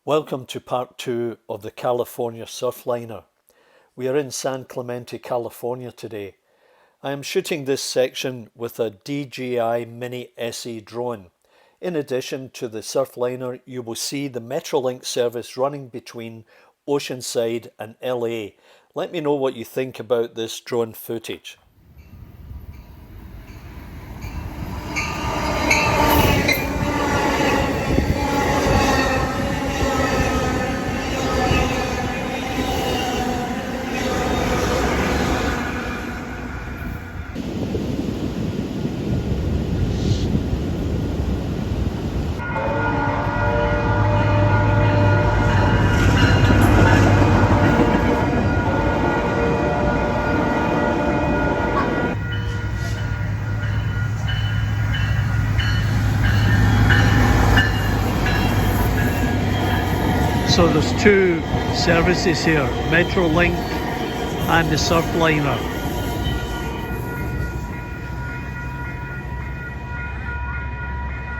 Welcome to part 2 of the California SurfLiner. We are in San Clemente, California today. I am shooting this section with a DJI Mini SE drone. In addition to the SurfLiner, you will see the Metrolink service running between Oceanside and LA. Let me know what you think about this drone footage. So there's two services here, Metrolink and the SurfLiner.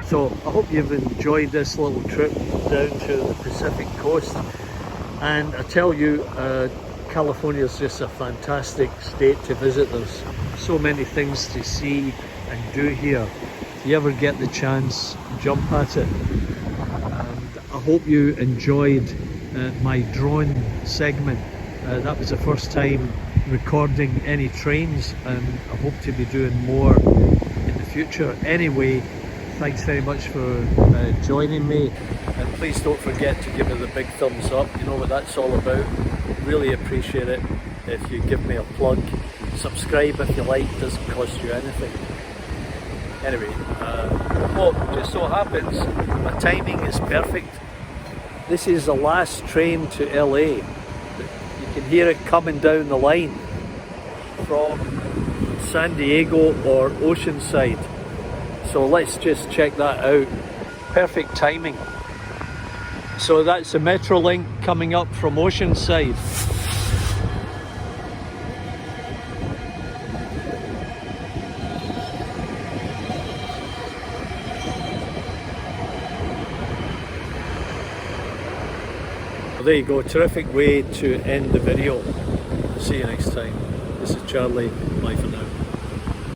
So I hope you've enjoyed this little trip down to the Pacific coast, and I tell you, California is just a fantastic state to visit. There's so many things to see and do here. If you ever get the chance, jump at it. I hope you enjoyed my drone segment. That was the first time recording any trains, and I hope to be doing more in the future. Anyway, thanks very much for joining me, and please don't forget to give me the big thumbs up. You know what that's all about. Really appreciate it if you give me a plug. Subscribe if you like, it doesn't cost you anything. Anyway, just so happens my timing is perfect. This is the last train to LA. You can hear it coming down the line from San Diego or Oceanside. So let's just check that out. Perfect timing. So that's the Metrolink coming up from Oceanside. There you go, terrific way to end the video. See you next time. This is Charlie, bye for now.